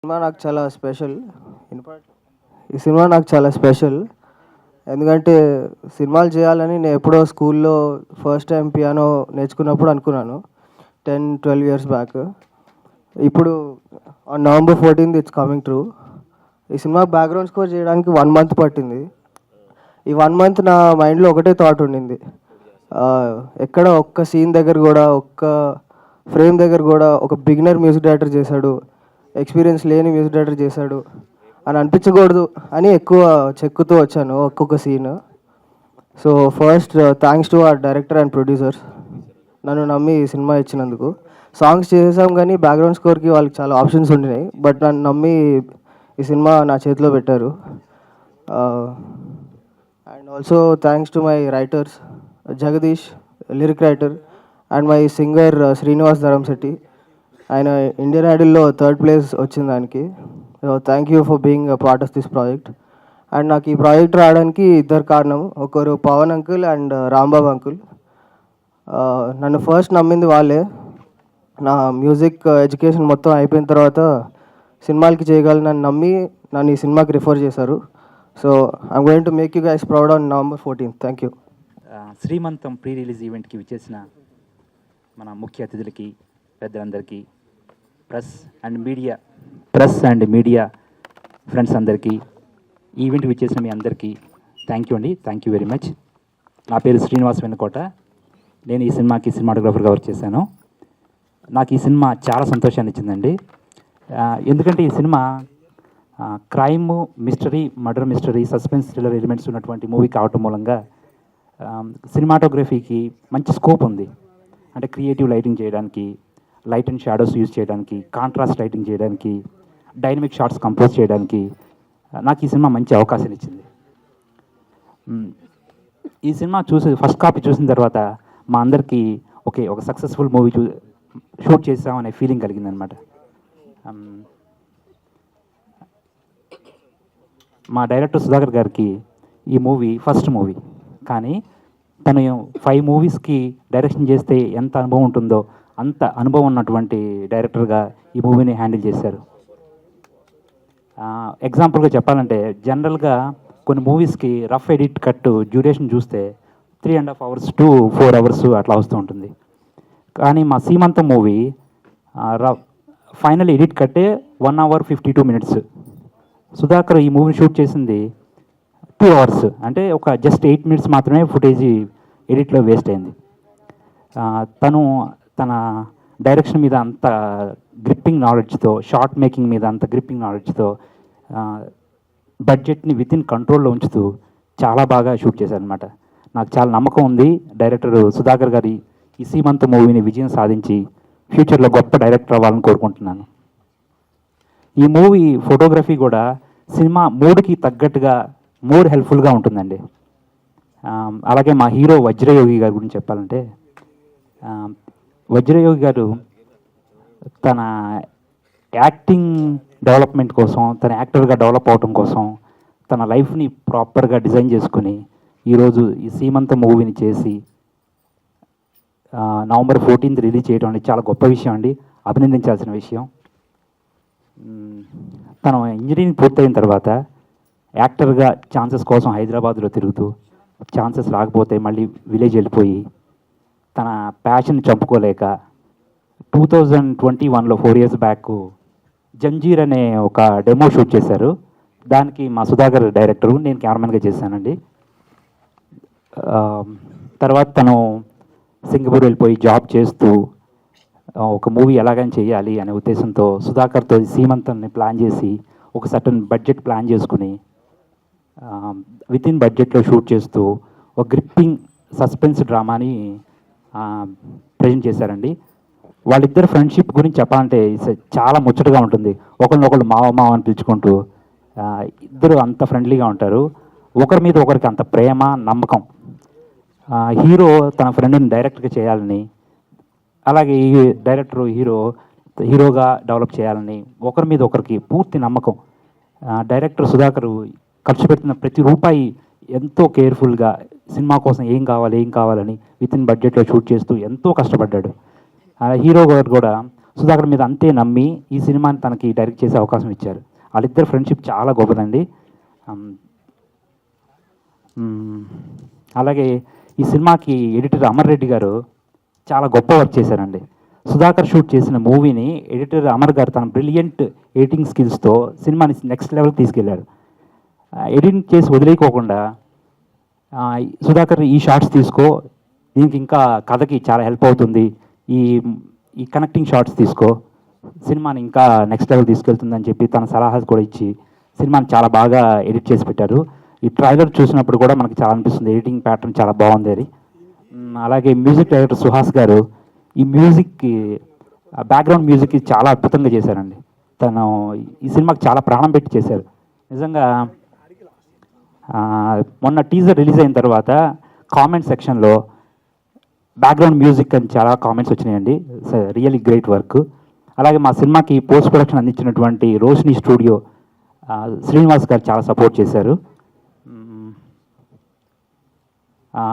Cinema నాకు చాలా special. ఈ సినిమా నాకు చాలా స్పెషల్. ఎందుకంటే సినిమాలు చేయాలని నేను ఎప్పుడో స్కూల్లో ఫస్ట్ టైం పియానో నేర్చుకున్నప్పుడు అనుకున్నాను. 10-12 ఇయర్స్ బ్యాక్. ఇప్పుడు on November 14th it's coming true. ఈ సినిమా బ్యాక్గ్రౌండ్ స్కోర్ చేయడానికి 1 month పట్టింది. ఈ 1 month నా మైండ్లో ఒకటే థాట్ ఉండింది. ఆ, ఎక్కడ ఒక్క సీన్ దగ్గర కూడా, ఒక్క ఫ్రేమ్ దగ్గర కూడా ఒక బిగినర్ మ్యూజిక్ డైరెక్టర్ చేశాడు, ఎక్స్పీరియన్స్ లేని మ్యూజిక్ డైరెక్టర్ చేశాడు అని అనిపించకూడదు అని ఎక్కువ చెక్కుతూ వచ్చాను ఒక్కొక్క scene. So first thanks to our director and producers, నన్ను నమ్మి ఈ సినిమా ఇచ్చినందుకు. సాంగ్స్ చేసాం కానీ బ్యాక్గ్రౌండ్ స్కోర్కి వాళ్ళకి చాలా ఆప్షన్స్ ఉండినాయి, బట్ నన్ను నమ్మి ఈ సినిమా నా చేతిలో పెట్టారు. And also thanks to my writers, Jagadeesh lyric writer, and my singer Srinivas Dharamshetty. ఆయన ఇండియన్ ఐడల్లో 3rd place వచ్చింది దానికి. Thank you for being part of this project. And నాకు ఈ ప్రాజెక్ట్ రావడానికి ఇద్దరు కారణం, ఒకరు Pawan uncle and Rambabu uncle. నన్ను ఫస్ట్ నమ్మింది వాళ్ళే. నా మ్యూజిక్ ఎడ్యుకేషన్ మొత్తం అయిపోయిన తర్వాత సినిమాలకి చేయగలనని నమ్మి నన్ను ఈ సినిమాకి రిఫర్ చేశారు. So I'm going to make you guys proud on November 14th. Thank you. శ్రీమంతం ప్రీ రిలీజ్ ఈవెంట్కి విచ్చేసిన మన ముఖ్య అతిథులకి, పెద్దలందరికీ, ప్రెస్ అండ్ మీడియా ఫ్రెండ్స్ అందరికీ, ఈవెంట్కి విచ్చేసిన మీ అందరికీ థ్యాంక్ యూ అండి. Thank you very much. నా పేరు శ్రీనివాస్ వెన్నకోట. నేను ఈ సినిమాకి సినిమాటోగ్రాఫర్గా వర్క్ చేశాను. నాకు ఈ సినిమా చాలా సంతోషాన్ని ఇచ్చిందండి. ఎందుకంటే ఈ cinema crime, mystery, murder mystery, suspense thriller elements ఉన్నటువంటి మూవీ కావటం మూలంగా సినిమాటోగ్రఫీకి మంచి స్కోప్ ఉంది. అంటే క్రియేటివ్ లైటింగ్ చేయడానికి, లైట్ అండ్ షాడోస్ యూజ్ చేయడానికి, కాంట్రాస్ట్ లైటింగ్ చేయడానికి, డైనమిక్ షాట్స్ కంపోజ్ చేయడానికి నాకు ఈ సినిమా మంచి అవకాశం ఇచ్చింది. ఈ సినిమా ఫస్ట్ కాపీ చూసిన తర్వాత మా అందరికీ ఒక సక్సెస్ఫుల్ మూవీ షూట్ చేసామనే ఫీలింగ్ కలిగిందనమాట. మా డైరెక్టర్ సుధాకర్ గారికి ఈ మూవీ ఫస్ట్ మూవీ, కానీ తను 5 మూవీస్కి డైరెక్షన్ చేస్తే ఎంత అనుభవం ఉంటుందో అంత అనుభవం ఉన్నటువంటి డైరెక్టర్గా ఈ మూవీని హ్యాండిల్ చేశారు. ఎగ్జాంపుల్గా చెప్పాలంటే, జనరల్గా కొన్ని మూవీస్కి రఫ్ ఎడిట్ కట్ డ్యూరేషన్ చూస్తే 3.5 hours to 4 hours అట్లా వస్తూ ఉంటుంది. కానీ మా సీమంతం మూవీ ఫైనల్ ఎడిట్ కట్టే 1 hour 52 minutes. సుధాకర్ ఈ మూవీని షూట్ చేసింది 2 hours, అంటే ఒక జస్ట్ 8 minutes మాత్రమే ఫుటేజ్ ఎడిట్లో వేస్ట్ అయింది. తన డైరెక్షన్ మీద అంత గ్రిప్పింగ్ నాలెడ్జ్తో, షార్ట్ మేకింగ్ మీద అంత గ్రిప్పింగ్ నాలెడ్జ్తో, బడ్జెట్ని వితిన్ కంట్రోల్లో ఉంచుతూ చాలా బాగా షూట్ చేశారనమాట. నాకు చాలా నమ్మకం ఉంది డైరెక్టర్ సుధాకర్ గారి ఈ సీమంత మూవీని విజయం సాధించి ఫ్యూచర్లో గొప్ప డైరెక్టర్ అవ్వాలని కోరుకుంటున్నాను. ఈ మూవీ ఫోటోగ్రఫీ కూడా సినిమా మూడ్కి తగ్గట్టుగా మోర్ హెల్ప్ఫుల్గా ఉంటుందండి. అలాగే మా హీరో వజ్రయోగి గారి గురించి చెప్పాలంటే, వజ్రయోగి గారు తన యాక్టింగ్ డెవలప్మెంట్ కోసం, తన యాక్టర్గా డెవలప్ అవడం కోసం తన లైఫ్ని ప్రాపర్గా డిజైన్ చేసుకుని ఈరోజు ఈ సీమంత మూవీని చేసి November 14th రిలీజ్ చేయడం అనేది చాలా గొప్ప విషయం అండి, అభినందించాల్సిన విషయం. తను ఇంజనీరింగ్ పూర్తయిన తర్వాత యాక్టర్గా ఛాన్సెస్ కోసం హైదరాబాద్లో తిరుగుతూ, ఛాన్సెస్ రాకపోతే మళ్ళీ విలేజ్ వెళ్ళిపోయి తన ప్యాషన్ చంపుకోలేక 2021లో 4 years బ్యాక్ జంజీర్ అనే ఒక డెమో షూట్ చేశారు. దానికి మా సుధాకర్ డైరెక్టరు, నేను కెమెరామెన్గా చేశానండి. తర్వాత తను సింగపూర్ వెళ్ళిపోయి జాబ్ చేస్తూ ఒక మూవీ ఎలాగైనా చేయాలి అనే ఉద్దేశంతో సుధాకర్తో సీమంతాన్ని ప్లాన్ చేసి ఒక సర్టన్ బడ్జెట్ ప్లాన్ చేసుకుని వితిన్ బడ్జెట్లో షూట్ చేస్తూ ఒక గ్రిప్పింగ్ సస్పెన్స్ డ్రామాని ప్రజెంట్ చేశారండి. వాళ్ళిద్దరు ఫ్రెండ్షిప్ గురించి చెప్పాలంటే చాలా ముచ్చటగా ఉంటుంది. ఒకరినొకరు మావ అని పిలుచుకుంటూ ఇద్దరు అంత ఫ్రెండ్లీగా ఉంటారు. ఒకరి మీద ఒకరికి అంత ప్రేమ, నమ్మకం. హీరో తన ఫ్రెండ్ని డైరెక్ట్గా చేయాలని, అలాగే ఈ డైరెక్టర్ హీరోగా డెవలప్ చేయాలని ఒకరి మీద ఒకరికి పూర్తి నమ్మకం. డైరెక్టర్ సుధాకర్ ఖర్చు పెట్టిన ప్రతి రూపాయి ఎంతో కేర్ఫుల్గా సినిమా కోసం ఏం కావాలని వితిన్ బడ్జెట్లో షూట్ చేస్తూ ఎంతో కష్టపడ్డాడు. హీరో గారు కూడా సుధాకర్ మీద అంతే నమ్మి ఈ సినిమాని తనకి డైరెక్ట్ చేసే అవకాశం ఇచ్చారు. వాళ్ళిద్దరు ఫ్రెండ్షిప్ చాలా గొప్పదండి. అలాగే ఈ సినిమాకి ఎడిటర్ అమర్ రెడ్డి గారు చాలా గొప్ప వర్క్ చేశారండి. సుధాకర్ షూట్ చేసిన మూవీని ఎడిటర్ అమర్ గారు తన బ్రిలియంట్ ఎడిటింగ్ స్కిల్స్తో సినిమాని నెక్స్ట్ లెవెల్కి తీసుకెళ్లారు. ఎడిటింగ్ చేసి వదిలేయకోకుండా సుధాకర్ ఈ షార్ట్స్ తీసుకో, దీనికి ఇంకా కథకి చాలా హెల్ప్ అవుతుంది, ఈ ఈ కనెక్టింగ్ షార్ట్స్ తీసుకో, సినిమాని ఇంకా నెక్స్ట్ లెవెల్ తీసుకెళ్తుందని చెప్పి తన సలహాలు కూడా ఇచ్చి సినిమాని చాలా బాగా ఎడిట్ చేసి పెట్టారు. ఈ ట్రైలర్ చూసినప్పుడు కూడా మనకి చాలా అనిపిస్తుంది ఎడిటింగ్ ప్యాటర్న్ చాలా బాగుంది అని. అలాగే మ్యూజిక్ డైరెక్టర్ సుహాస్ గారు ఈ మ్యూజిక్కి బ్యాక్గ్రౌండ్ మ్యూజిక్కి చాలా అద్భుతంగా చేశారండి. తను ఈ సినిమాకి చాలా ప్రాణం పెట్టి చేశారు నిజంగా. మొన్న టీజర్ రిలీజ్ అయిన తర్వాత కామెంట్ సెక్షన్లో బ్యాక్గ్రౌండ్ మ్యూజిక్ అని చాలా కామెంట్స్ వచ్చినాయండి. Really great work. అలాగే మా సినిమాకి పోస్ట్ ప్రొడక్షన్ అందించినటువంటి రోషిని స్టూడియో శ్రీనివాస్ గారు చాలా సపోర్ట్ చేశారు.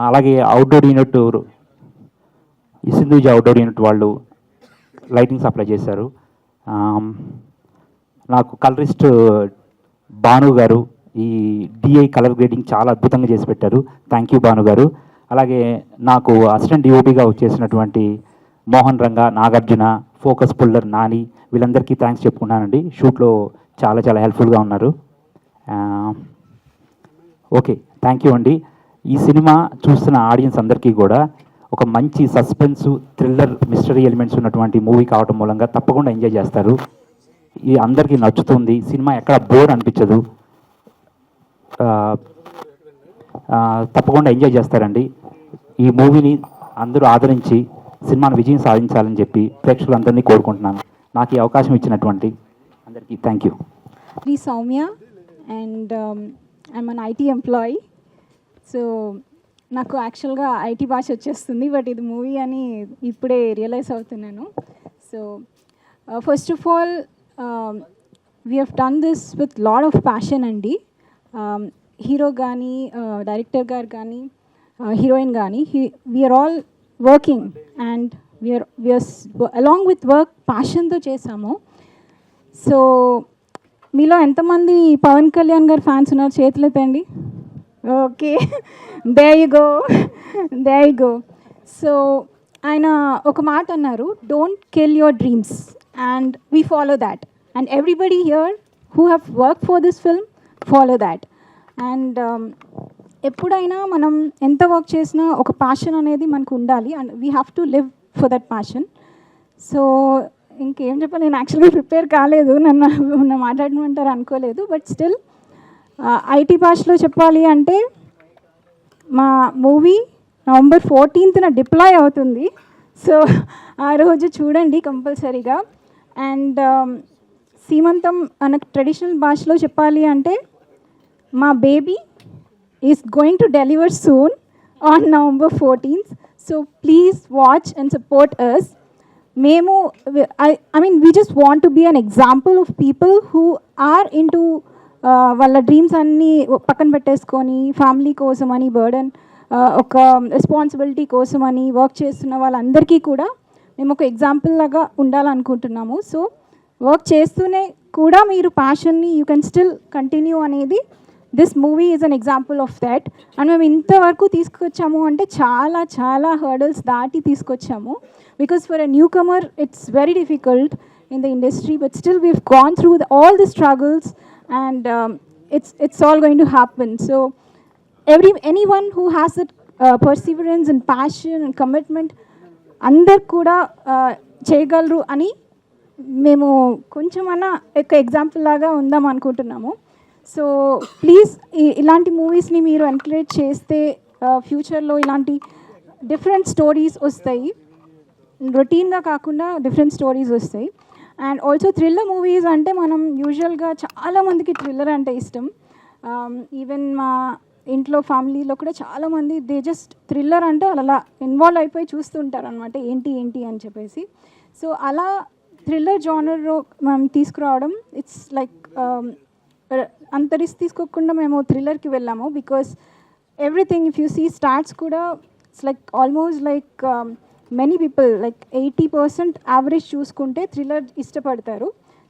అలాగే అవుట్డోర్ యూనిట్ ఈ సింధూజీ అవుట్డోర్ యూనిట్ వాళ్ళు లైటింగ్ సప్లై చేశారు. నాకు కలరిస్ట్ భాను గారు ఈ డిఐ కలర్ గ్రేడింగ్ చాలా అద్భుతంగా చేసి పెట్టారు. థ్యాంక్ యూ భాను గారు. అలాగే నాకు అసిస్టెంట్ డిఓపిగా వచ్చేసినటువంటి మోహన్ రంగా, నాగార్జున, ఫోకస్ పుల్లర్, నాని వీళ్ళందరికీ థ్యాంక్స్ చెప్పుకున్నానండి. షూట్లో చాలా చాలా హెల్ప్ఫుల్గా ఉన్నారు. ఓకే, థ్యాంక్ యూ అండి. ఈ సినిమా చూస్తున్న ఆడియన్స్ అందరికీ కూడా ఒక మంచి సస్పెన్స్, థ్రిల్లర్, మిస్టరీ ఎలిమెంట్స్ ఉన్నటువంటి మూవీ కావటం మూలంగా తప్పకుండా ఎంజాయ్ చేస్తారు. ఇది అందరికీ నచ్చుతుంది. సినిమా ఎక్కడ బోర్ అనిపించదు. తప్పకుండా ఎంజాయ్ చేస్తారండి. ఈ మూవీని అందరూ ఆదరించి సినిమాను విజయం సాధించాలని చెప్పి ప్రేక్షకులందరినీ కోరుకుంటున్నాను. నాకు ఈ అవకాశం ఇచ్చినటువంటి అందరికీ thank you. Soumya and I'm an IT employee. So నాకు యాక్చువల్గా ఐటీ భాష వచ్చేస్తుంది, బట్ ఇది మూవీ అని ఇప్పుడే రియలైజ్ అవుతున్నాను. So first of all we have done this with lot of passion అండి. హీరో కానీ, డైరెక్టర్ గారు కానీ, హీరోయిన్ కానీ, we're all working and we're along with work ప్యాషన్తో చేసాము. సో మీలో ఎంతమంది పవన్ కళ్యాణ్ గారు ఫ్యాన్స్ ఉన్నారు? చేతులు ఎత్తండి. Okay, there you go. So ఆయన ఒక మాట అన్నారు, don't kill your dreams, and we follow that. And everybody here who have work for this film follow that. And ఎప్పుడైనా మనం ఎంత వర్క్ చేసినా ఒక ప్యాషన్ అనేది మనకు ఉండాలి, and we have to live for that passion. So ఇంకేం చెప్పాలి, నేను యాక్చువల్గా ప్రిపేర్ కాలేదు, నన్ను మాట్లాడమంటారు అనుకోలేదు. బట్ స్టిల్ ఐటీ భాషలో చెప్పాలి అంటే మా మూవీ November 14th డిప్లాయ్ అవుతుంది. సో ఆ రోజు చూడండి కంపల్సరీగా. అండ్ సీమంతం మనకు ట్రెడిషనల్ భాషలో చెప్పాలి అంటే మా baby is going to deliver soon on November 14th. So please watch and support us. మేము I mean we just want to be an example of people who are in to వాళ్ళ డ్రీమ్స్ అన్నీ పక్కన పెట్టేసుకొని ఫ్యామిలీ కోసం అని, burden ఒక responsibility కోసం అని వర్క్ చేస్తున్న వాళ్ళందరికీ కూడా మేము ఒక ఎగ్జాంపుల్ లాగా ఉండాలనుకుంటున్నాము. సో వర్క్ చేస్తూనే కూడా మీరు ప్యాషన్ని యూ కెన్ స్టిల్ కంటిన్యూ అనేది this movie is an example of that. And మేము ఇంతవరకు తీసుకొచ్చాము అంటే చాలా చాలా హర్డల్స్ దాటి తీసుకొచ్చాము. Because for a newcomer it's very difficult in the industry, but still we've gone through all the struggles, and it's all going to happen. So anyone who has that perseverance and passion and commitment, అందరు కూడా చేయగలరు అని మేము కొంచెమన్నా ఒక example లాగా ఉందాం అనుకుంటున్నాము. సో ప్లీజ్ ఇలాంటి మూవీస్ని మీరు ఎంకరేజ్ చేస్తే ఫ్యూచర్లో ఇలాంటి డిఫరెంట్ స్టోరీస్ వస్తాయి, రొటీన్గా కాకుండా డిఫరెంట్ స్టోరీస్ వస్తాయి. అండ్ ఆల్సో థ్రిల్లర్ మూవీస్ అంటే మనం యూజువల్గా చాలామందికి థ్రిల్లర్ అంటే ఇష్టం. ఈవెన్ మా ఇంట్లో ఫ్యామిలీలో కూడా చాలామంది దే జస్ట్ థ్రిల్లర్ అంటే అలా ఇన్వాల్వ్ అయిపోయి చూస్తుంటారు అనమాట, ఏంటి అని చెప్పేసి. సో అలా థ్రిల్లర్ జానర్లో మనం తీసుకురావడం ఇట్స్ లైక్ అంత రిస్క్ తీసుకోకుండా మేము థ్రిల్లర్కి వెళ్ళాము. Because everything if you see starts కూడా it's like almost like many people, like 80% average చూసుకుంటే thriller ఇష్టపడతారు.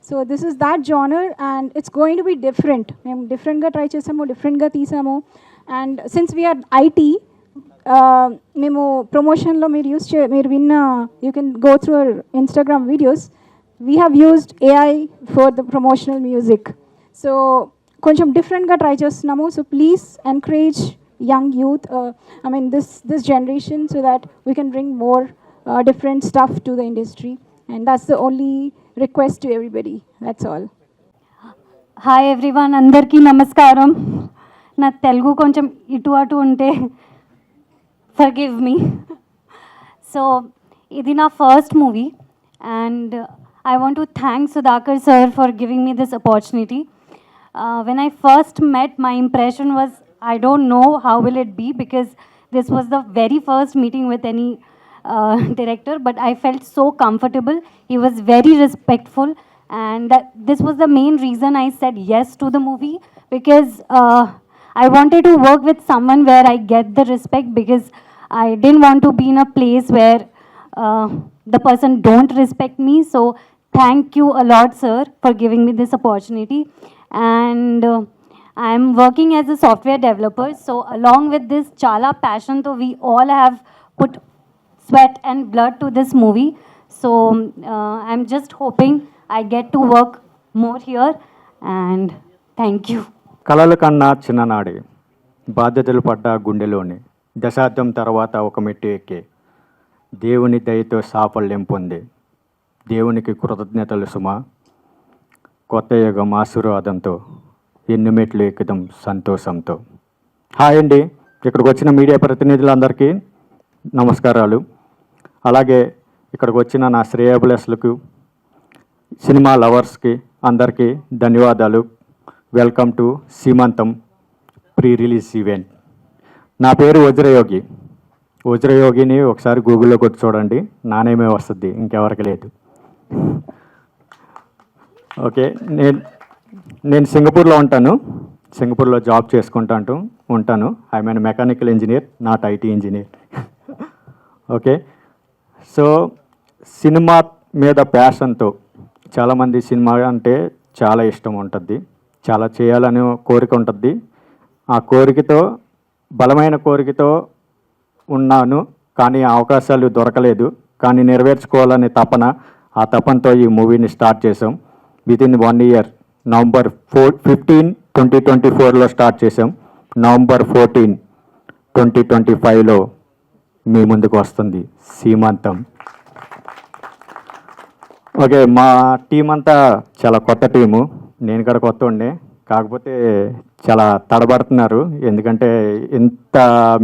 So this is that genre and it's going to be different. మేము డిఫరెంట్గా ట్రై చేసాము, డిఫరెంట్గా తీసాము. అండ్ సిన్స్ వీఆర్ ఐటీ, మేము ప్రమోషన్లో మీరు విన్న, you can go through our Instagram videos, we have used AI for the promotional music. So కొంచెం డిఫరెంట్గా ట్రై చేస్తున్నాము. So please encourage young youth, I mean this generation, so that we can bring more different stuff to the industry, and that's the only request to everybody. That's all. Hi everyone, అందరికీ నమస్కారం. నా తెలుగు కొంచెం ఇటు అటు ఉంటే forgive me. So ఇది నా first movie and I want to thank Sudhakar sir for giving me this opportunity. When I first met, my impression was, I don't know how will it be, because this was the very first meeting with any director, but I felt so comfortable. He was very respectful, and this was the main reason I said yes to the movie, because I wanted to work with someone where I get the respect, because I didn't want to be in a place where the person don't respect me. So thank you a lot, sir, for giving me this opportunity. And I'm working as a software developer, so along with this chala passion, so we all have put sweat and blood to this movie. So I'm just hoping I get to work more here, and thank you. కలల కన్నా చిన్ననాడే, బాధ్యతలు పడ్డ గుండెలోనే, దశాబ్దం తర్వాత ఒక మెట్టు ఎక్కే, దేవుని దయతో సాఫల్యం పొందే, దేవునికి కృతజ్ఞతలు సుమా, కొత్త యుగం ఆశీర్వాదంతో ఎన్ని మెట్లు ఎక్కుదాం సంతోషంతో. హాయ్ అండి, ఇక్కడికి వచ్చిన మీడియా ప్రతినిధులందరికీ నమస్కారాలు. అలాగే ఇక్కడికి వచ్చిన నా శ్రేయోభిలాషులకు, సినిమా లవర్స్కి అందరికీ ధన్యవాదాలు. వెల్కమ్ టు సీమంతం ప్రీ రిలీజ్ ఈవెంట్. నా పేరు వజ్రయోగి. వజ్రయోగిని ఒకసారి గూగుల్లో కొట్టి చూడండి, నానేమే వస్తుంది, ఇంకెవరికి లేదు. ఓకే, నేను సింగపూర్లో ఉంటాను. సింగపూర్లో జాబ్ ఉంటాను. I mean mechanical engineer, not IT engineer. Okay, so cinema మీద ప్యాషన్తో, చాలామంది సినిమా అంటే చాలా ఇష్టం ఉంటుంది, చాలా చేయాలని కోరిక ఉంటుంది. ఆ కోరికతో, బలమైన కోరికతో ఉన్నాను, కానీ అవకాశాలు దొరకలేదు. కానీ నెరవేర్చుకోవాలనే తపన, ఆ తపనతో ఈ మూవీని స్టార్ట్ చేసాం. వితిన్ 1 year, November 15, 2024లో స్టార్ట్ చేసాం. November 14, 2025లో మీ ముందుకు వస్తుంది సీమంతం. ఓకే, మా టీం అంతా చాలా కొత్త టీము. నేను కూడా కొత్త ఉండే, కాకపోతే చాలా తడబడుతున్నారు. ఎందుకంటే ఇంత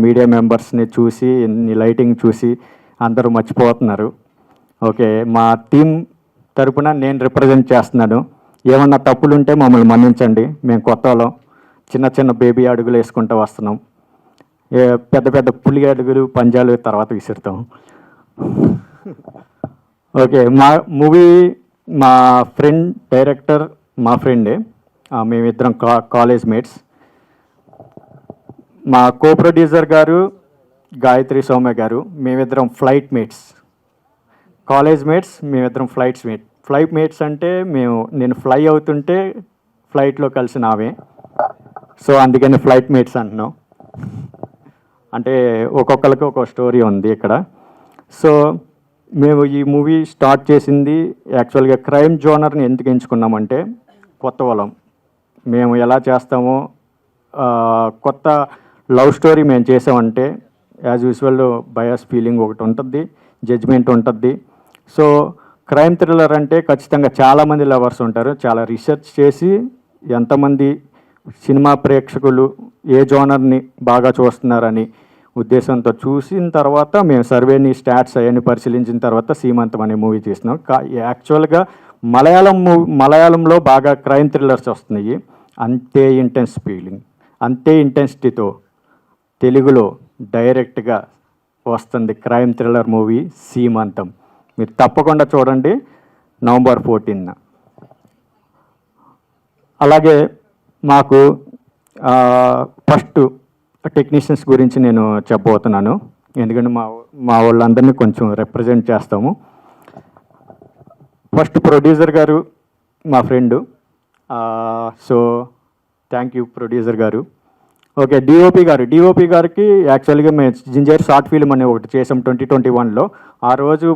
మీడియా మెంబర్స్ని చూసి, ఇన్ని లైటింగ్ చూసి అందరూ మర్చిపోతున్నారు. ఓకే, మా టీం తరపున నేను రిప్రజెంట్ చేస్తున్నాను. ఏమన్నా తప్పులు ఉంటే మమ్మల్ని మన్నించండి. మేము కొత్త వాళ్ళం, చిన్న చిన్న బేబీ అడుగులు వేసుకుంటూ వస్తున్నాం. పెద్ద పెద్ద పులి అడుగులు, పంజాలు తర్వాత విసురుతాం. ఓకే, మా మూవీ, మా ఫ్రెండ్ డైరెక్టర్ మా ఫ్రెండే. మేమిద్దరం కాలేజ్ మేట్స్. మా కో ప్రొడ్యూసర్ గారు గాయత్రి సౌమ్య గారు, మేమిద్దరం ఫ్లైట్ మేట్స్. కాలేజ్ మేట్స్, మేమిద్దరం ఫ్లైట్ మేట్స్ అంటే నేను ఫ్లై అవుతుంటే ఫ్లైట్లో కలిసిన ఆమె. సో అందుకని ఫ్లైట్ మేట్స్ అంటున్నాం. అంటే ఒక్కొక్కరికి ఒక్కొక్క స్టోరీ ఉంది ఇక్కడ. సో మేము ఈ మూవీ స్టార్ట్ చేసింది యాక్చువల్గా క్రైమ్ జోనర్ని ఎందుకు ఎంచుకున్నామంటే, కొత్త వాళ్ళం, మేము ఎలా చేస్తామో, కొత్త లవ్ స్టోరీ మేము చేసామంటే యాజ్ యూజువల్ బయాస్ ఫీలింగ్ ఒకటి ఉంటుంది, జడ్జ్మెంట్ ఉంటుంది. సో క్రైమ్ థ్రిల్లర్ అంటే ఖచ్చితంగా చాలామంది లవర్స్ ఉంటారు. చాలా రీసెర్చ్ చేసి ఎంతమంది సినిమా ప్రేక్షకులు ఏ జోనర్ని బాగా చూస్తున్నారని ఉద్దేశంతో చూసిన తర్వాత మేము సర్వేని, స్టాట్స్ అవన్నీ పరిశీలించిన తర్వాత సీమంతం అనే మూవీ చేసినాం. యాక్చువల్గా మలయాళంలో బాగా క్రైమ్ థ్రిల్లర్స్ వస్తున్నాయి. అంతే ఇంటెన్స్ ఫీలింగ్, అంతే ఇంటెన్సిటీతో తెలుగులో డైరెక్ట్గా వస్తుంది క్రైమ్ థ్రిల్లర్ మూవీ సీమంతం. మీరు తప్పకుండా చూడండి, November 14న. అలాగే మాకు ఫస్ట్ టెక్నీషియన్స్ గురించి నేను చెప్పబోతున్నాను. ఎందుకంటే మా వాళ్ళందరినీ కొంచెం రిప్రజెంట్ చేస్తాము. ఫస్ట్ ప్రొడ్యూసర్ గారు మా friend, so thank you producer గారు. ఓకే, డిఓపి గారికి యాక్చువల్గా మేము జింజర్ షార్ట్ ఫిలిం అనే ఒకటి చేసాం 2021లో. ఆ రోజు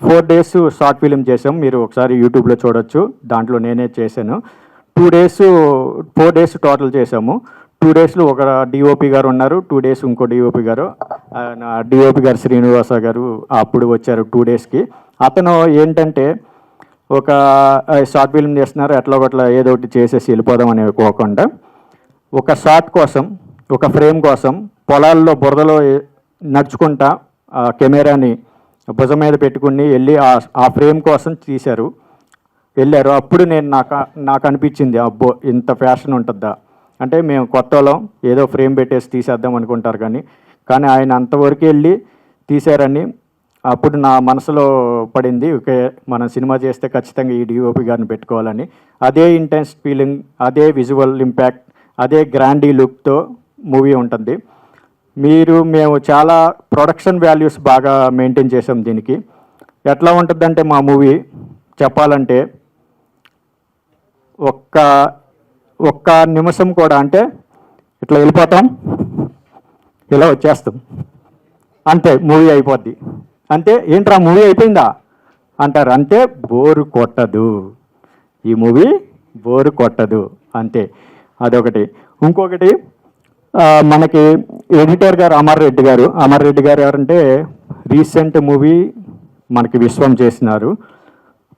ఫోర్ డేస్ షార్ట్ ఫిలిం చేసాం, మీరు ఒకసారి యూట్యూబ్లో చూడొచ్చు, దాంట్లో నేనే చేశాను. 4 డేస్ టోటల్ చేసాము. 2 డేస్లో ఒక డిఓపి గారు ఉన్నారు, 2 డేస్ ఇంకో డిఓపి గారు, డిఓపి గారు శ్రీనివాస గారు అప్పుడు వచ్చారు 2 డేస్కి. అతను ఏంటంటే ఒక షార్ట్ ఫిల్మ్ చేస్తున్నారు, ఎట్లా ఏదో ఒకటి చేసేసి వెళ్ళిపోదాం అని అనుకోకుండా ఒక షాట్ కోసం, ఒక ఫ్రేమ్ కోసం పొలాల్లో బురదలో నడుచుకుంటా కెమెరాని భుజం మీద పెట్టుకుని వెళ్ళి ఆ ఫ్రేమ్ కోసం వెళ్ళారు. అప్పుడు నాకు అనిపించింది, అబ్బో ఇంత ఫ్యాషన్ ఉంటుందా, అంటే మేము కొత్త వాళ్ళం ఏదో ఫ్రేమ్ పెట్టేసి తీసేద్దాం అనుకుంటారు కానీ ఆయన అంతవరకు వెళ్ళి తీశారని అప్పుడు నా మనసులో పడింది. ఓకే, మనం సినిమా చేస్తే ఖచ్చితంగా ఈ డిఓపి గారిని పెట్టుకోవాలని. అదే ఇంటెన్స్ ఫీలింగ్, అదే విజువల్ ఇంపాక్ట్, అదే గ్రాండీ లుక్తో మూవీ ఉంటుంది. మేము చాలా ప్రొడక్షన్ వాల్యూస్ బాగా మెయింటైన్ చేసాం దీనికి. ఎట్లా ఉంటుందంటే మా మూవీ చెప్పాలంటే ఒక్క నిమిషం కూడా, అంటే ఇట్లా వెళ్ళిపోతాం, ఇలా వచ్చేస్తాం, అంతే మూవీ అయిపోద్ది. అంతే, ఏంట్రా మూవీ అయిపోయిందా అంటారు, అంతే. బోరు కొట్టదు, ఈ మూవీ బోరు కొట్టదు, అంతే. అదొకటి. ఇంకొకటి, మనకి ఎడిటర్ గారు అమర్ రెడ్డి గారు ఎవరంటే రీసెంట్ మూవీ మనకి విశ్వం చేసినారు.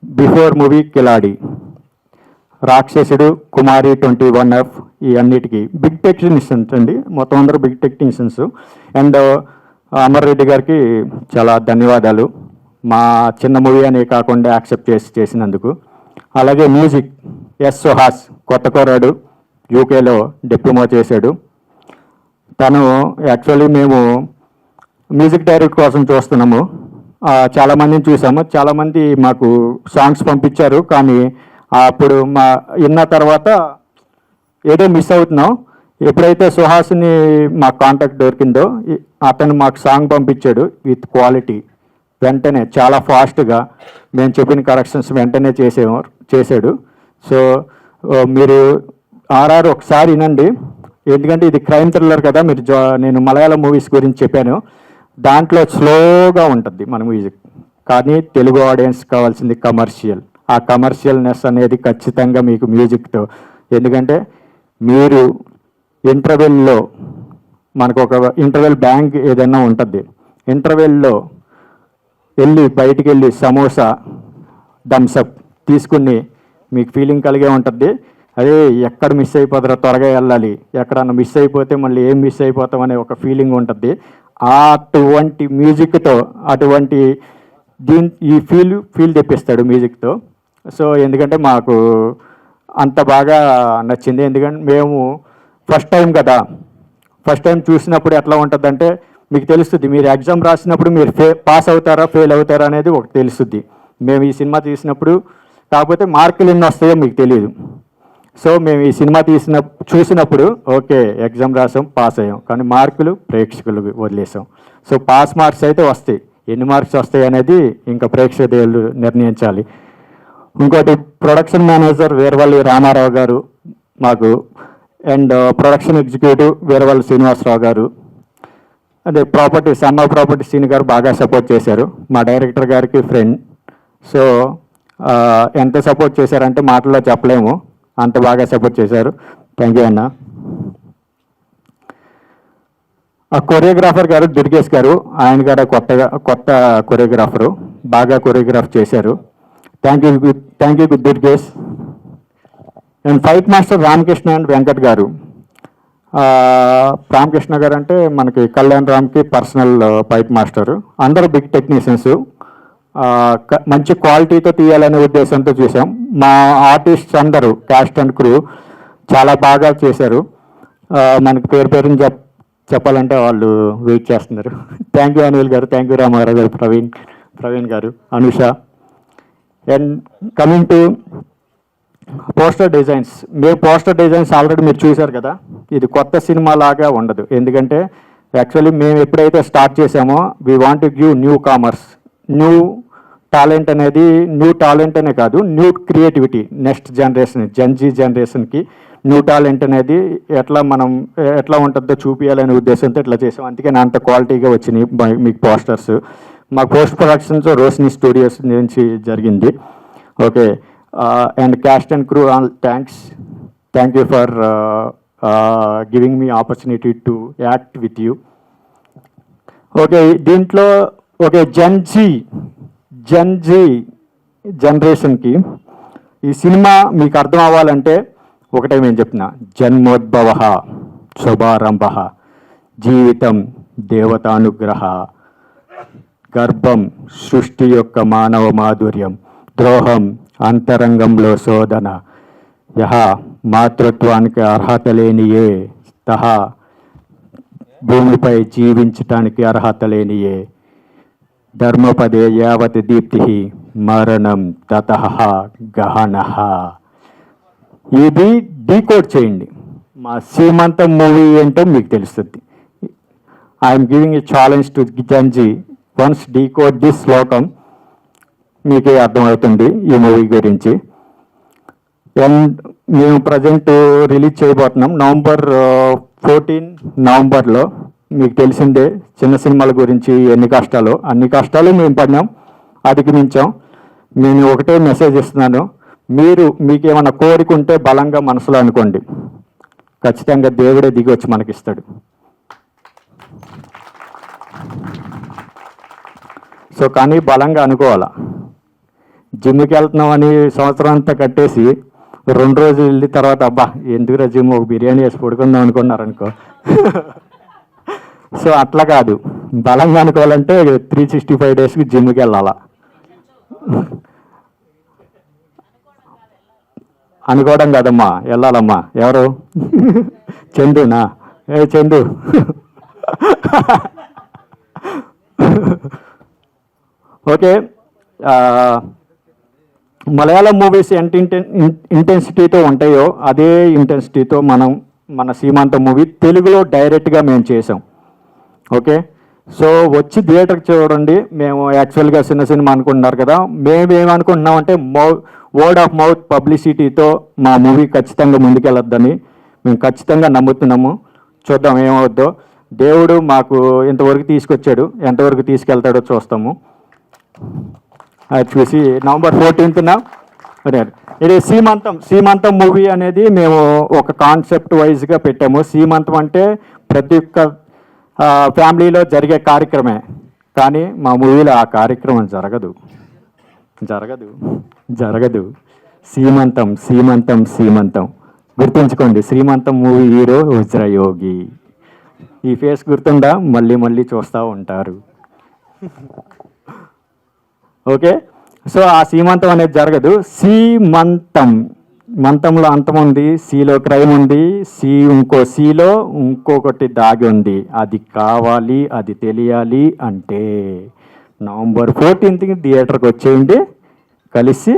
బిఫోర్ మూవీ కిలాడి, రాక్షసుడు, కుమారి 21F, ఈ అన్నిటికీ బిగ్ టెక్నీషియన్స్ అండి, మొత్తం అందరూ big technicians. And Amar Reddy గారికి చాలా ధన్యవాదాలు, మా చిన్న మూవీ అనే కాకుండా యాక్సెప్ట్ చేసినందుకు. అలాగే మ్యూజిక్ ఎస్ సుహాస్, కొత్త కోరాడు, యూకేలో డిప్లొమా చేశాడు. తను యాక్చువల్లీ మేము మ్యూజిక్ డైరెక్టర్ కోసం చూస్తున్నాము, చాలామందిని చూసాము, చాలామంది మాకు సాంగ్స్ పంపించారు, కానీ అప్పుడు విన్న తర్వాత ఏదో మిస్ అవుతున్నాం. ఎప్పుడైతే సుహాస్ని మా కాంటాక్ట్ దొరికిందో అతను మాకు సాంగ్ పంపించాడు విత్ క్వాలిటీ, వెంటనే చాలా ఫాస్ట్గా మేము చెప్పిన కరెక్షన్స్ వెంటనే చేశాడు. సో మీరు ఆర్ఆర్ ఒకసారి వినండి, ఎందుకంటే ఇది క్రైమ్ థ్రిల్లర్ కదా. నేను మలయాళం మూవీస్ గురించి చెప్పాను, దాంట్లో స్లోగా ఉంటుంది మన మ్యూజిక్, కానీ తెలుగు ఆడియన్స్ కావాల్సింది కమర్షియల్. ఆ కమర్షియల్నెస్ అనేది ఖచ్చితంగా మీకు మ్యూజిక్తో, ఎందుకంటే మీరు ఇంటర్వెల్లో మనకు ఒక ఇంటర్వెల్ బ్యాంక్ ఏదైనా ఉంటుంది, ఇంటర్వెల్లో బయటికి వెళ్ళి సమోసా థమ్సప్ తీసుకుని మీకు ఫీలింగ్ కలిగే ఉంటుంది. అదే ఎక్కడ మిస్ అయిపోతారో త్వరగా వెళ్ళాలి, ఎక్కడన్నా మిస్ అయిపోతే మళ్ళీ ఏం మిస్ అయిపోతాం అనే ఒక ఫీలింగ్ ఉంటుంది. అటువంటి మ్యూజిక్తో అటువంటి ఈ ఫీల్ తెప్పిస్తాడు మ్యూజిక్తో. సో ఎందుకంటే మాకు అంత బాగా నచ్చింది, ఎందుకంటే మేము ఫస్ట్ టైం చూసినప్పుడు ఎట్లా ఉంటుందంటే మీకు తెలుస్తుంది, మీరు ఎగ్జామ్ రాసినప్పుడు మీరు పాస్ అవుతారా ఫెయిల్ అవుతారా అనేది ఒకటి తెలుస్తుంది. మేము ఈ సినిమా తీసినప్పుడు, కాకపోతే మార్కులు ఎన్ని వస్తాయో మీకు తెలియదు. సో మేము ఈ సినిమా చూసినప్పుడు ఓకే ఎగ్జామ్ రాసాం, పాస్ అయ్యాం, కానీ మార్కులు ప్రేక్షకులు వదిలేసాం. సో పాస్ మార్క్స్ అయితే వస్తాయి, ఎన్ని మార్క్స్ వస్తాయి అనేది ఇంకా ప్రేక్షకులు నిర్ణయించాలి. ఇంకోటి ప్రొడక్షన్ మేనేజర్ వీరవల్లి రామారావు గారు మాకు, and production executive Veeravalli Srinivasarao గారు, అదే అమ్మ ప్రాపర్టీ సీని గారు బాగా సపోర్ట్ చేశారు. మా డైరెక్టర్ గారికి ఫ్రెండ్, సో ఎంత సపోర్ట్ చేశారంటే మాటల్లో చెప్పలేము, అంత బాగా సపోర్ట్ చేశారు. థ్యాంక్ యూ అన్న. ఆ కొరియోగ్రాఫర్ గారు దుర్గేష్ గారు, ఆయన గారు కొత్త కొరియోగ్రాఫరు, బాగా కొరియోగ్రాఫ్ చేశారు. Thank you Durgesh. And fight master Ramakrishna and Venkat గారు. రామకృష్ణ గారు అంటే మనకి కళ్యాణ్ రామ్కి పర్సనల్ ఫైట్ మాస్టరు. అందరూ బిగ్ టెక్నీషియన్స్, మంచి క్వాలిటీతో తీయాలనే ఉద్దేశంతో చూసాం. మా ఆర్టిస్ట్స్ అందరూ క్యాస్ట్ అండ్ క్రూ చాలా బాగా చేశారు. మనకి పేరుని చెప్పాలంటే వాళ్ళు వెయిట్ చేస్తున్నారు. థ్యాంక్ యూ అనిల్ గారు, థ్యాంక్ యూ రామారావు గారు, ప్రవీణ్ గారు, Anusha. And coming to poster designs, poster designs already మీరు చూశారు కదా. ఇది కొత్త సినిమా లాగా ఉండదు, ఎందుకంటే యాక్చువల్లీ మేము ఎప్పుడైతే స్టార్ట్ చేసామో we want to give new commerce, new talent అనేది, న్యూ టాలెంట్ అనే కాదు, new creativity next generation, Gen Z జనరేషన్కి న్యూ టాలెంట్ అనేది ఎట్లా ఉంటుందో చూపించాలనే ఉద్దేశంతో ఇట్లా చేసాం. అందుకే అంత క్వాలిటీగా వచ్చినాయి మీకు పోస్టర్స్. మా పోస్ట్ ప్రొడక్షన్స్ రోషిని స్టూడియోస్ నుంచి జరిగింది. Okay, and caste and crew all thank you for giving me opportunity to act with you. Okay, దీంట్లో ఓకే జెన్జీ జనరేషన్కి ఈ సినిమా మీకు అర్థం అవ్వాలంటే ఒకటే మేము చెప్తున్నా, జన్మోద్భవ శుభారంభ, జీవితం దేవతానుగ్రహ, గర్భం సృష్టి యొక్క మానవ మాధుర్యం, ద్రోహం అంతరంగంలో శోధన, యహ మాతృత్వానికి అర్హత లేనియే, తహ భూమిపై జీవించటానికి అర్హత లేనియే, ధర్మపదే యావత్ దీప్తి, మరణం తతః గహనః. ఇది డీకోడ్ చేయండి. మా సీమంతం మూవీ ఏంటో మీకు తెలుస్తుంది. I'm giving a challenge to Gen Z, once decode this శ్లోకం మీకే అర్థమవుతుంది ఈ మూవీ గురించి. అండ్ మేము ప్రజెంట్ రిలీజ్ చేయబోతున్నాం నవంబర్ 14 నవంబర్లో. మీకు తెలిసిందే చిన్న సినిమాల గురించి అన్ని కష్టాలు మేము పడినాం, అధిగమించాం. నేను ఒకటే మెసేజ్ ఇస్తున్నాను, మీకేమైనా కోరిక ఉంటే బలంగా మనసులో అనుకోండి, ఖచ్చితంగా దేవుడే దిగి వచ్చి మనకిస్తాడు. సో కానీ బలంగా అనుకోవాలా. జిమ్కి వెళ్తున్నామని సంవత్సరం అంతా కట్టేసి 2 రోజులు వెళ్ళిన తర్వాత అబ్బా ఎందుకురా జిమ్, ఒక బిర్యానీ వేసి పడుకుందాం అనుకున్నారనుకో. సో అట్లా కాదు, బలంగా అనుకోవాలంటే 365 డేస్కి జిమ్కి వెళ్ళాలా. అనుకోవడం కాదమ్మా, వెళ్ళాలమ్మా. ఎవరు? చందునా? చందు. ఓకే, మలయాళం మూవీస్ ఎంత ఇంటెన్సిటీతో ఉంటాయో అదే ఇంటెన్సిటీతో మన సీమాంతం మూవీ తెలుగులో డైరెక్ట్గా మేము చేసాం. ఓకే, సో వచ్చి థియేటర్కి చూడండి. మేము యాక్చువల్గా చిన్న సినిమా అనుకుంటున్నారు కదా, మేమేమనుకుంటున్నామంటే వర్డ్ ఆఫ్ మౌత్ పబ్లిసిటీతో మా మూవీ ఖచ్చితంగా ముందుకెళ్ళొద్దని మేము ఖచ్చితంగా నమ్ముతున్నాము. చూద్దాం ఏమవుద్దో. దేవుడు మాకు ఇంతవరకు తీసుకొచ్చాడు, ఎంతవరకు తీసుకెళ్తాడో చూస్తాము. అది చూసి నవంబర్ 14న ఇది సీమంతం మూవీ అనేది మేము ఒక కాన్సెప్ట్ వైజ్గా పెట్టాము. సీమంతం అంటే ప్రతి ఒక్క ఫ్యామిలీలో జరిగే కార్యక్రమే, కానీ మా మూవీలో ఆ కార్యక్రమం జరగదు. సీమంతం గుర్తుంచుకోండి. శ్రీమంతం మూవీ హీరో వజ్రయోగి. ఈ ఫేస్ గుర్తుందా? మళ్ళీ చూస్తూ ఉంటారు. ఓకే, సో ఆ సీమంతం అనేది జరగదు. మంతంలో అంతం ఉంది, సిలో క్రైమ్ ఉంది, సిలో ఇంకొకటి దాగి ఉంది. అది కావాలి, అది తెలియాలి అంటే నవంబర్ 14కి థియేటర్కి వచ్చేయండి. కలిసి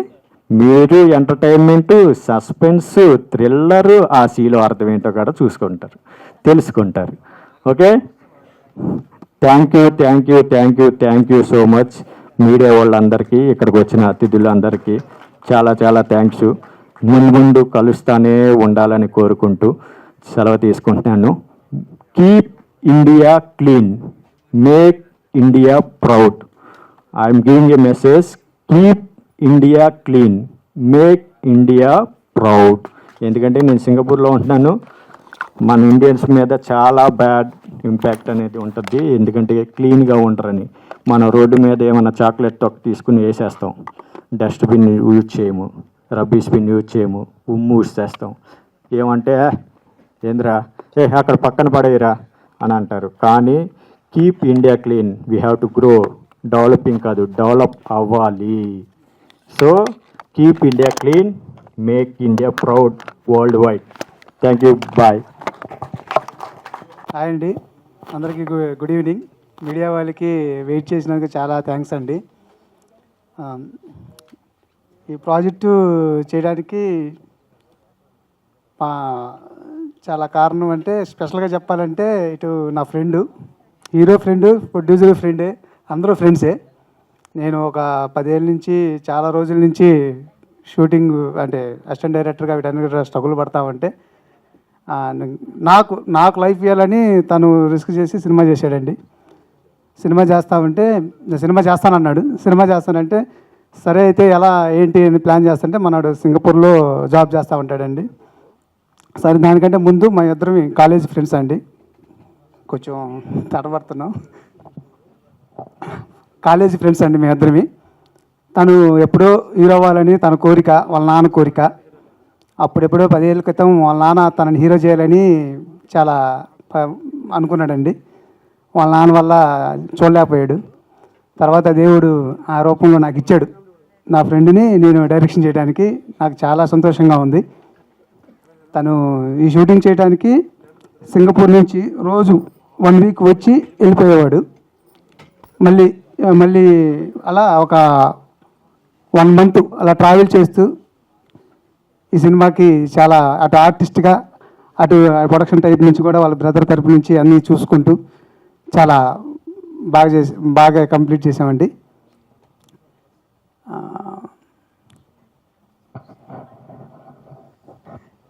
మీరు ఎంటర్టైన్మెంటు, సస్పెన్స్, థ్రిల్లరు, ఆ సీలో అర్థం ఏంటో కూడా తెలుసుకుంటారు. Okay, thank you so much. Media వాళ్ళందరికీ, ఇక్కడికి వచ్చిన అతిథులందరికీ చాలా థ్యాంక్స్. ముందు కలుస్తానే ఉండాలని కోరుకుంటూ సెలవు తీసుకుంటున్నాను. Keep India clean, make India proud. I'm giving a message, keep India clean, make India proud. ఎందుకంటే నేను సింగపూర్లో ఉంటున్నాను. మన ఇండియన్స్ మీద చాలా బ్యాడ్ ఇంపాక్ట్ అనేది ఉంటుంది, ఎందుకంటే క్లీన్గా ఉంటారని. మనం రోడ్డు మీద ఏమైనా చాక్లెట్ తొక్క తీసుకుని వేసేస్తాం, డస్ట్బిన్ యూజ్ చేయము, రబ్బీస్ బిన్ యూజ్ చేయము, ఉమ్ము ఊసేస్తాం. ఏమంటే ఏంద్రా అక్కడ పక్కన పడేయరా అని అంటారు. కానీ keep India clean, we have to grow. Developing కాదు, డెవలప్ అవ్వాలి. So keep India clean, make India proud world wide. Thank you, bye. Hi అండి, అందరికీ గుడ్ ఈవినింగ్. మీడియా వాళ్ళకి వెయిట్ చేసినందుకు చాలా థ్యాంక్స్ అండి. ఈ ప్రాజెక్టు చేయడానికి చాలా కారణం అంటే స్పెషల్గా చెప్పాలంటే ఇటు నా ఫ్రెండు, హీరో ఫ్రెండు, ప్రొడ్యూసర్ ఫ్రెండే, అందరూ ఫ్రెండ్సే. నేను ఒక 10 ఏళ్ళ నుంచి చాలా రోజుల నుంచి షూటింగ్ అంటే అసిస్టెంట్ డైరెక్టర్గా వీటన్నిటి స్ట్రగుల్ పడతామంటే నాకు లైఫ్ ఇవ్వాలని తను రిస్క్ చేసి సినిమా చేశాడండి. సినిమా చేస్తానన్నాడు. సినిమా చేస్తానంటే సరే అయితే ఎలా ఏంటి అని ప్లాన్ చేస్తుంటే మనడు సింగపూర్లో జాబ్ చేస్తూ ఉంటాడండి. సరే దానికంటే ముందు మా ఇద్దరం కాలేజ్ ఫ్రెండ్స్ అండి. కొంచెం తడబడుతున్నాం. కాలేజీ ఫ్రెండ్స్ అండి మేము ఇద్దరమి. తను ఎప్పుడో హీరో అవ్వాలని తన కోరిక, వాళ్ళ నాన్న కోరిక. అప్పుడెప్పుడో 10 ఏళ్ళ క్రితం వాళ్ళ నాన్న తనని హీరో చేయాలని చాలా అనుకున్నాడండి. వాళ్ళ నాన్న వల్ల చూడలేకపోయాడు. తర్వాత దేవుడు ఆ రూపంలో నాకు ఇచ్చాడు. నా ఫ్రెండ్ని నేను డైరెక్షన్ చేయడానికి నాకు చాలా సంతోషంగా ఉంది. తను ఈ షూటింగ్ చేయడానికి సింగపూర్ నుంచి రోజు 1 వీక్ వచ్చి వెళ్ళిపోయేవాడు. మళ్ళీ అలా ఒక 1 మంత్ అలా ట్రావెల్ చేస్తూ ఈ సినిమాకి చాలా అటు ఆర్టిస్ట్గా అటు ప్రొడక్షన్ టైప్ నుంచి కూడా వాళ్ళ బ్రదర్ తరపు నుంచి అన్నీ చూసుకుంటూ చాలా బాగా కంప్లీట్ చేసామండి.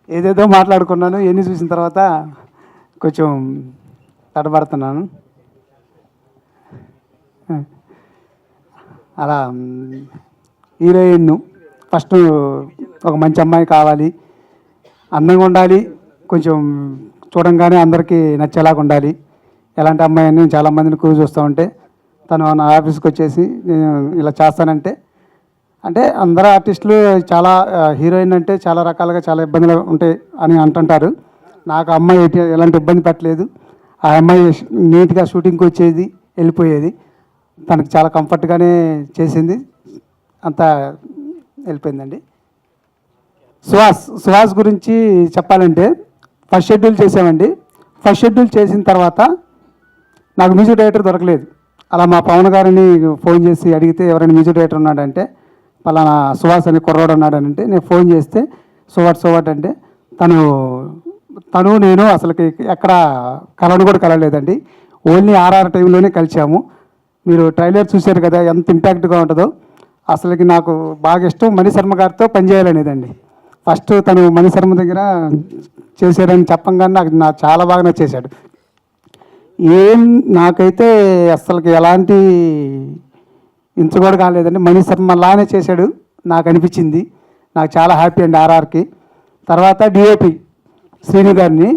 ఏదేదో మాట్లాడుకున్నాను, ఎన్ని చూసిన తర్వాత కొంచెం తడబడుతున్నాను. అలా హీరోయిన్ ఫస్ట్ ఒక మంచి అమ్మాయి కావాలి, అందంగా ఉండాలి, కొంచెం చూడంగానే అందరికీ నచ్చేలాగా ఉండాలి. ఎలాంటి అమ్మాయి అని చాలామందిని చూస్తూ ఉంటే తను నా ఆఫీస్కి వచ్చేసి నేను ఇలా చేస్తానంటే, అంటే అందరు ఆర్టిస్టులు చాలా హీరోయిన్ అంటే చాలా రకాలుగా చాలా ఇబ్బందులు ఉంటాయి అని అంటుంటారు. నాకు అమ్మాయి ఎలాంటి ఇబ్బంది పెట్టలేదు. ఆ అమ్మాయి నీట్గా షూటింగ్కి వచ్చేది, వెళ్ళిపోయేది. తనకు చాలా కంఫర్ట్గానే చేసింది, అంతా వెళ్ళిపోయిందండి. సుహాస్ గురించి చెప్పాలంటే ఫస్ట్ షెడ్యూల్ చేసామండి. ఫస్ట్ షెడ్యూల్ చేసిన తర్వాత నాకు మ్యూజిక్ డైరెక్టర్ దొరకలేదు. అలా మా పవన్ గారిని ఫోన్ చేసి అడిగితే ఎవరైనా మ్యూజిక్ డైరెక్టర్ ఉన్నాడంటే పలానా సుహాస్ అని కుర్రాడు ఉన్నాడనంటే నేను ఫోన్ చేస్తే సువాట్ అంటే తను నేను అసలుకి ఎక్కడ కలవను కూడా కలవలేదండి. ఓన్లీ ఆర్ఆర్ టైంలోనే కలిసాము. మీరు ట్రైలర్ చూశారు కదా ఎంత ఇంపాక్ట్గా ఉంటుందో. అసలుకి నాకు బాగా ఇష్టం మణిశర్మ గారితో పనిచేయాలనేదండి. ఫస్ట్ తను మణిశర్మ దగ్గర చేశాడని చెప్పంగానే నాకు చాలా బాగా నచ్చేశాడు. నాకైతే అసలుకి ఎలాంటి ఇంచు కూడా కాలేదండి. మణిశర్మ లానే చేశాడు నాకు అనిపించింది. నాకు చాలా హ్యాపీ అండి ఆర్ఆర్కి. తర్వాత డిఓపి శ్రీను గారిని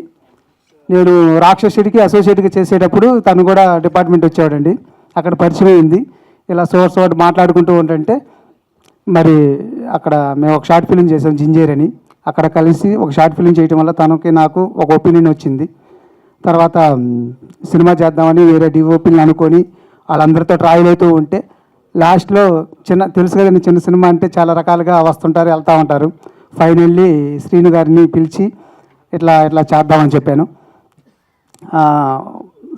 నేను రాక్షసుడికి అసోసియేట్గా చేసేటప్పుడు తను కూడా డిపార్ట్మెంట్ వచ్చేవాడండి. అక్కడ పరిచయం అయింది. ఇలా సోర్స్ మాట్లాడుకుంటూ ఉంటుంటే మరి అక్కడ మేము ఒక షార్ట్ ఫిలిం చేసాం జింజేర్ అని. అక్కడ కలిసి ఒక షార్ట్ ఫిలిం చేయడం వల్ల తనకి నాకు ఒక ఒపీనియన్ వచ్చింది. తర్వాత సినిమా చేద్దామని వేరే డిఓపీని అనుకొని వాళ్ళందరితో ట్రావెల్ అవుతూ ఉంటే లాస్ట్లో తెలుసు కదండి, చిన్న సినిమా అంటే చాలా రకాలుగా వస్తుంటారు, వెళ్తూ ఉంటారు. ఫైనల్లీ శ్రీను గారిని పిలిచి ఇట్లా చేద్దామని చెప్పాను.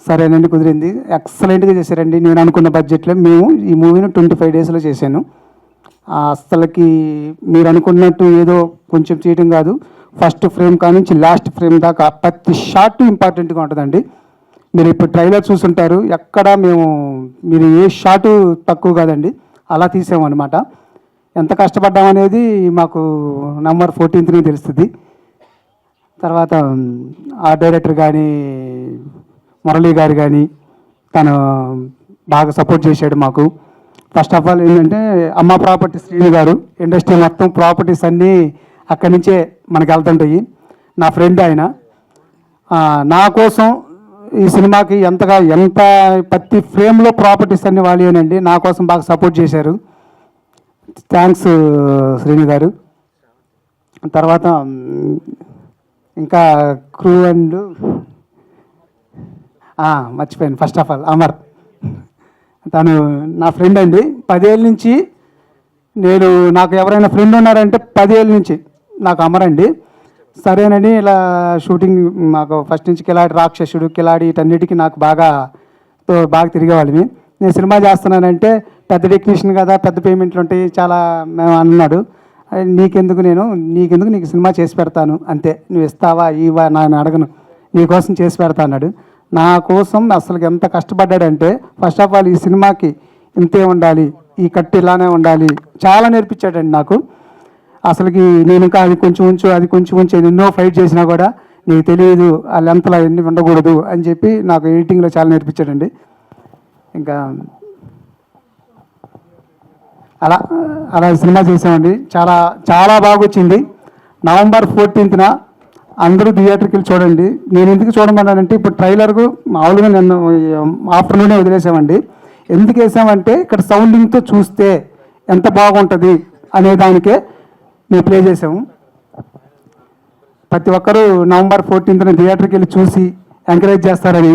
సరేనండి, కుదిరింది. ఎక్సలెంట్గా చేశారండి. నేను అనుకున్న బడ్జెట్లో మేము ఈ మూవీని 25 డేస్లో చేశాను. అసలుకి మీరు అనుకున్నట్టు ఏదో కొంచెం చేయడం కాదు. ఫస్ట్ ఫ్రేమ్ కానుంచి లాస్ట్ ఫ్రేమ్ దాకా ప్రతి షాట్ ఇంపార్టెంట్గా ఉంటుందండి. మీరు ఇప్పుడు ట్రైలర్ చూసుంటారు, ఎక్కడ మీరు ఏ షాటు తక్కువ కాదండి, అలా తీసామన్నమాట. ఎంత కష్టపడ్డామనేది మాకు నవంబర్ 14th తెలుస్తుంది. తర్వాత ఆ డైరెక్టర్ కానీ మురళీ గారు కానీ తను బాగా సపోర్ట్ చేశాడు మాకు. ఫస్ట్ ఆఫ్ ఆల్ ఏంటంటే అమ్మ ప్రాపర్టీ శ్రీను గారు, ఇండస్ట్రీ మొత్తం ప్రాపర్టీస్ అన్నీ అక్కడి నుంచే మనకి వెళ్తుంటాయి. నా ఫ్రెండ్ ఆయన. నా కోసం ఈ సినిమాకి ఎంత ప్రతి ఫ్రేమ్లో ప్రాపర్టీస్ అన్నీ వాళ్ళేనండి. నా కోసం బాగా సపోర్ట్ చేశారు. థ్యాంక్స్ శ్రీను గారు. తర్వాత ఇంకా క్రూ అండ్ మర్చిపోయాను. ఫస్ట్ ఆఫ్ ఆల్ అమర్, తను నా ఫ్రెండ్ అండి. 10 ఏళ్ళ నుంచి నాకు ఎవరైనా ఫ్రెండ్ ఉన్నారంటే 10 ఏళ్ళ నుంచి నాకు అమర్ అండి. సరేనండి, ఇలా షూటింగ్ మాకు ఫస్ట్ నుంచి కిలాడి, రాక్షసుడు, కిలాడి వీటన్నిటికీ నాకు బాగా తిరిగేవాళ్ళని. నేను సినిమా చేస్తున్నానంటే పెద్ద టెక్నీషియన్ కదా, పెద్ద పేమెంట్లు ఉంటాయి చాలా మేము అన్నాడు. నీకెందుకు నీకు సినిమా చేసి పెడతాను అంతే, నువ్వు ఇస్తావా ఇవా నేను అడగను, నీకోసం చేసి పెడతా అన్నాడు. నా కోసం అసలు ఎంత కష్టపడ్డాడంటే ఫస్ట్ ఆఫ్ ఆల్ ఈ సినిమాకి ఇంతే ఉండాలి, ఈ కట్టు ఇలానే ఉండాలి, చాలా నేర్పించాడండి నాకు. అసలుకి నేను ఇంకా అది కొంచెం ఉంచు ఎన్నో ఫైట్ చేసినా కూడా నీకు తెలియదు ఆ లెంత్లో ఎన్ని ఉండకూడదు అని చెప్పి నాకు ఎడిటింగ్లో చాలా నేర్పించాడండి. ఇంకా అలా సినిమా చేసామండి. చాలా చాలా బాగా వచ్చింది. November 14th అందరూ థియేటర్కి వెళ్ళి చూడండి. నేను ఎందుకు చూడమన్నానంటే ఇప్పుడు ట్రైలర్కు మామూలుగా నిన్న ఆఫ్టర్నూనే వదిలేసామండి. ఎందుకు వేసామంటే ఇక్కడ సౌండింగ్తో చూస్తే ఎంత బాగుంటుంది అనే దానికే మేము ప్లే చేసాము. ప్రతి ఒక్కరూ November 14th థియేటర్కి వెళ్ళి చూసి ఎంకరేజ్ చేస్తారని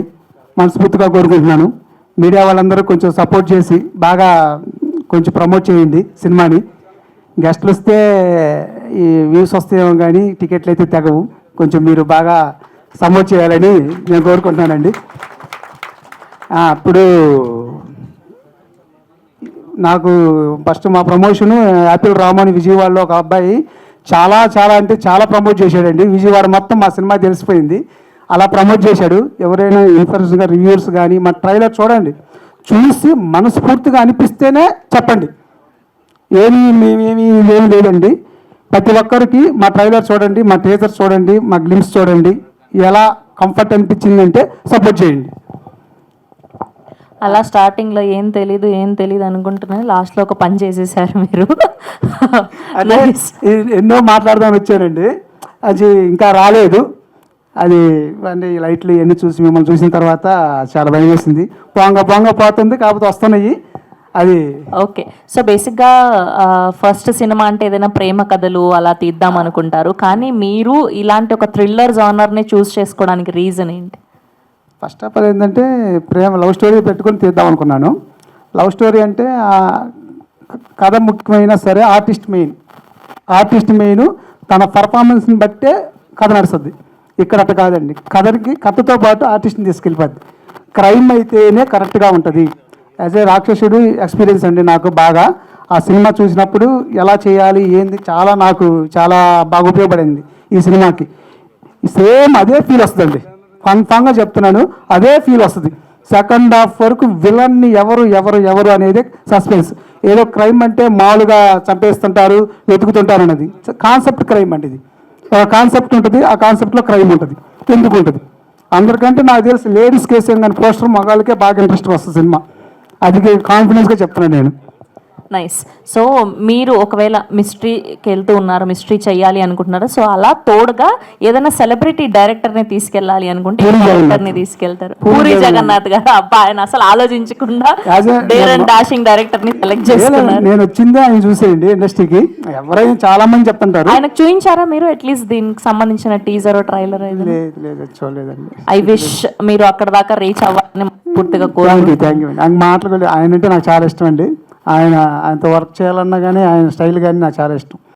మనస్ఫూర్తిగా కోరుకుంటున్నాను. మీడియా వాళ్ళందరూ కొంచెం సపోర్ట్ చేసి బాగా కొంచెం ప్రమోట్ చేయండి సినిమాని. గెస్ట్లు వస్తే ఈ వ్యూస్ వస్తాయేమో కానీ టికెట్లు అయితే తెగవు. కొంచెం మీరు బాగా సపోర్ట్ చేయాలని నేను కోరుకుంటున్నానండి. ఇప్పుడు నాకు ఫస్ట్ మా ప్రమోషను యాపిల్ రామోని విజయవాడలో ఒక అబ్బాయి చాలా అంటే చాలా ప్రమోట్ చేశాడండి. విజయవాడ మొత్తం మా సినిమా తెలిసిపోయింది. అలా ప్రమోట్ చేశాడు. ఎవరైనా ఇన్ఫ్లుయెన్సర్గా రివ్యూర్స్ కానీ మా ట్రైలర్ చూడండి, చూసి మనస్ఫూర్తిగా అనిపిస్తేనే చెప్పండి. మేమేమీ లేదండి. ప్రతి ఒక్కరికి మా ట్రైలర్ చూడండి, మా టీజర్ చూడండి, మా గ్లిమ్స్ చూడండి, ఎలా కంఫర్ట్ అనిపించిందంటే సపోర్ట్ చేయండి. అలా స్టార్టింగ్లో ఏం తెలీదు అనుకుంటున్నాను, లాస్ట్లో ఒక పని చేసేసారు మీరు. అదే ఎన్నో మాట్లాడదామని వచ్చానండి, అది ఇంకా రాలేదు. అది అంటే ఈ లైట్లు ఇవన్నీ చూసి మిమ్మల్ని చూసిన తర్వాత చాలా భయం వేసింది. పొంగ పోతుంది, కాకపోతే వస్తున్నాయి. అది ఓకే. సో బేసిక్గా ఫస్ట్ సినిమా అంటే ఏదైనా ప్రేమ కథలు అలా తీద్దాం అనుకుంటారు, కానీ మీరు ఇలాంటి ఒక థ్రిల్లర్ జానర్ని చూస్ చేసుకోవడానికి రీజన్ ఏంటి? ఫస్ట్ ఆఫ్ ఆల్ ఏంటంటే లవ్ స్టోరీ పెట్టుకొని తీద్దాం అనుకున్నాను. లవ్ స్టోరీ అంటే కథ ముఖ్యమైనా సరే ఆర్టిస్ట్ మెయిన్ తన పర్ఫార్మెన్స్ని బట్టే కథ నడుస్తుంది. ఇక్కడ అట్ట కాదండి, కథతో పాటు ఆర్టిస్ట్ని తీసుకెళ్ళిపోద్ది. క్రైమ్ అయితేనే కరెక్ట్గా ఉంటుంది. యాజ్ ఏ రాక్షసుడు ఎక్స్పీరియన్స్ అండి నాకు బాగా. ఆ సినిమా చూసినప్పుడు ఎలా చేయాలి ఏంది నాకు చాలా బాగా ఉపయోగపడింది ఈ సినిమాకి. సేమ్ అదే ఫీల్ వస్తుందండి, కన్ఫామ్గా చెప్తున్నాను, అదే ఫీల్ వస్తుంది. సెకండ్ హాఫ్ వరకు విలన్ని ఎవరు అనేది సస్పెన్స్. ఏదో క్రైమ్ అంటే మామూలుగా చంపేస్తుంటారు, వెతుకుతుంటారు అన్నది కాన్సెప్ట్. క్రైమ్ అంటే ఇది ఒక కాన్సెప్ట్ ఉంటుంది, ఆ కాన్సెప్ట్లో క్రైమ్ ఉంటుంది. ఎందుకు ఉంటుంది అందరికంటే నాకు తెలిసి లేడీస్ కేసు కానీ పోస్టర్ మగాళ్ళకే బాగా ఇంట్రెస్ట్ వస్తుంది సినిమా. అది కాన్ఫిడెన్స్గా చెప్తున్నాను నేను. నైస్. సో మీరు ఒకవేళ మిస్టరీకి వెళ్తూ ఉన్నారు, మిస్టరీ చేయాలి అనుకుంటున్నారు, సో అలా తోడుగా ఏదైనా సెలబ్రిటీ డైరెక్టర్ని తీసుకెళ్ళాలి అనుకుంటే డైరెక్టర్ని తీసుకెళ్తారు? పూరి జగన్నాథ్ గారు. అబ్బా, ఆయన అసలు ఆలోచించకుండా డాషింగ్ డైరెక్టర్ని సెలెక్ట్ చేసుకున్నారు. నేను వచ్చిందే ఆయన చూసేయండి ఇండస్ట్రీకి. ఎవరైనా చాలా మంది చెప్తుంటారు. ఆయనకు చూపించారా మీరు అట్లీస్ట్ దీనికి సంబంధించిన టీజర్ ట్రైలర్? లేదు చూడలేదండి. ఐ విష్ మీరు అక్కడ దాకా రీచ్ అవ్వాలని పూర్తిగా థ్యాంక్ యూ. మాట్లాడు ఆయన అంటే నాకు చాలా ఇష్టం అండి. ఆయనతో వర్క్ చేయాలన్నా కానీ ఆయన స్టైల్ కానీ నాకు చాలా ఇష్టం.